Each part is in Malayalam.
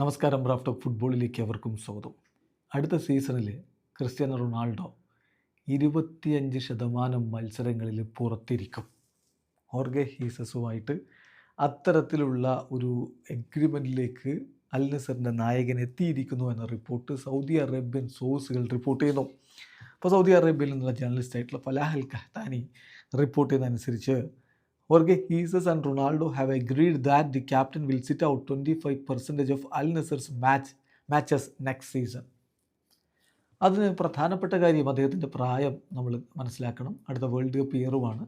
നമസ്കാരം. റാഫ് ടോക്ക് ഫുട്ബോളിലേക്ക് അവർക്കും സ്വാഗതം. അടുത്ത സീസണിൽ ക്രിസ്ത്യാനോ റൊണാൾഡോ 25% മത്സരങ്ങളിൽ പുറത്തിരിക്കും. ഹോർഗെ ഹീസസുമായിട്ട് അത്തരത്തിലുള്ള ഒരു എഗ്രിമെൻറ്റിലേക്ക് അൽ നസറിൻ്റെ നായകൻ എത്തിയിരിക്കുന്നു എന്ന റിപ്പോർട്ട് സൗദി അറേബ്യൻ സോഴ്സുകൾ റിപ്പോർട്ട് ചെയ്യുന്നു. അപ്പോൾ സൗദി അറേബ്യയിൽ നിന്നുള്ള ജേർണലിസ്റ്റായിട്ടുള്ള ഫലാഹ് അൽ കഹ്താനി റിപ്പോർട്ട് ചെയ്തതനുസരിച്ച് Jorge Jesus and Ronaldo have agreed that the captain will sit out 25% of Al Nassr's matches next season. അതിന് പ്രധാനപ്പെട്ട കാര്യം അദ്ദേഹത്തിൻ്റെ പ്രായം നമ്മൾ മനസ്സിലാക്കണം. അടുത്ത വേൾഡ് കപ്പ് ഇയറുമാണ്.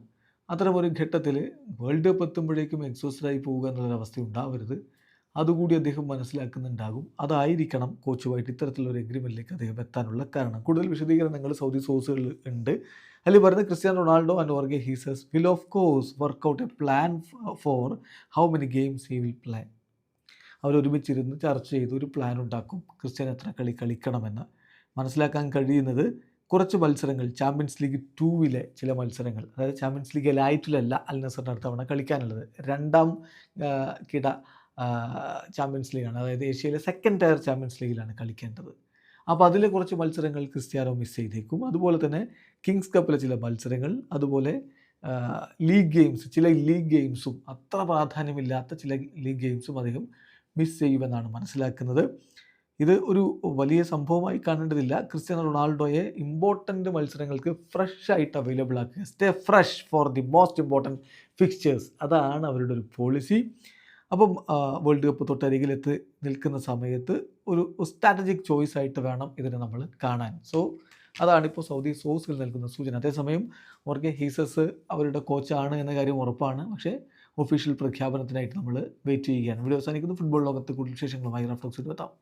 അത്തരമൊരു ഘട്ടത്തിൽ വേൾഡ് കപ്പ് എത്തുമ്പോഴേക്കും എക്സോസ്റ്റഡായി പോവുക എന്നുള്ളൊരവസ്ഥ ഉണ്ടാവരുത്. അതുകൂടി അദ്ദേഹം മനസ്സിലാക്കുന്നുണ്ടാകും. അതായിരിക്കണം കോച്ചുമായിട്ട് ഇത്തരത്തിലൊരു എഗ്രിമെൻറ്റിലേക്ക് അദ്ദേഹം എത്താനുള്ള കാരണം. കൂടുതൽ വിശദീകരണങ്ങൾ സൗദി സോഴ്സുകളിൽ ഉണ്ട്. അതിൽ പറയുന്നത് ക്രിസ്ത്യാനോ റൊണാൾഡോ ആൻഡ് ഹോർഗെ Jesus will of course work out a plan for how many games he will play. അവരൊരുമിച്ചിരുന്ന് ചർച്ച ചെയ്ത് ഒരു പ്ലാൻ ഉണ്ടാക്കും. ക്രിസ്ത്യാനോ എത്ര കളി കളിക്കണമെന്ന് മനസ്സിലാക്കാൻ കഴിയുന്നത് കുറച്ച് മത്സരങ്ങൾ ചാമ്പ്യൻസ് ലീഗ് 2 ചില മത്സരങ്ങൾ, അതായത് ചാമ്പ്യൻസ് ലീഗ് എലൈറ്റിലല്ല അൽ നസറിൻ്റെ അടുത്ത തവണ കളിക്കാനുള്ളത്. രണ്ടാം കിട ചാമ്പ്യൻസ് ലീഗാണ്, അതായത് ഏഷ്യയിലെ സെക്കൻഡ് ടയർ ചാമ്പ്യൻസ് ലീഗിലാണ് കളിക്കേണ്ടത്. അപ്പോൾ അതിൽ കുറച്ച് മത്സരങ്ങൾ ക്രിസ്ത്യാനോ മിസ് ചെയ്തേക്കും. അതുപോലെ തന്നെ കിങ്സ് കപ്പിലെ ചില മത്സരങ്ങൾ, അതുപോലെ ലീഗ് ഗെയിംസ്, ചില ലീഗ് ഗെയിംസും അത്ര പ്രാധാന്യമില്ലാത്ത ചില ലീഗ് ഗെയിംസും അദ്ദേഹം മിസ് ചെയ്യുമെന്നാണ് മനസ്സിലാക്കുന്നത്. ഇത് ഒരു വലിയ സംഭവമായി കാണേണ്ടതില്ല. ക്രിസ്ത്യാനോ റൊണാൾഡോയെ ഇമ്പോർട്ടൻ്റ് മത്സരങ്ങൾക്ക് ഫ്രഷ് ആയിട്ട് അവൈലബിൾ ആക്കുക. Stay fresh for the most important fixtures, അതാണ് അവരുടെ ഒരു പോളിസി. അപ്പം വേൾഡ് കപ്പ് തൊട്ടരികിലെത്തി നിൽക്കുന്ന സമയത്ത് ഒരു സ്ട്രാറ്റജിക് ചോയ്സ് ആയിട്ട് വേണം ഇതിനെ നമ്മൾ കാണാൻ. സോ അതാണിപ്പോൾ സൗദി സോഴ്സുകൾ നൽകുന്ന സൂചന. അതേസമയം ഹോർഗെ ഹീസസ് അവരുടെ കോച്ചാണ് എന്ന കാര്യം ഉറപ്പാണ്. പക്ഷേ ഒഫീഷ്യൽ പ്രഖ്യാപനത്തിനായിട്ട് നമ്മൾ വെയിറ്റ് ചെയ്യുകയാണ്. വീഡിയോ അവസാനിക്കുന്നു. ഫുട്ബോൾ ലോകത്ത് കൂടുതൽ വിശേഷങ്ങളുമായി റാഫ് ടോക്സിൽ എത്താം.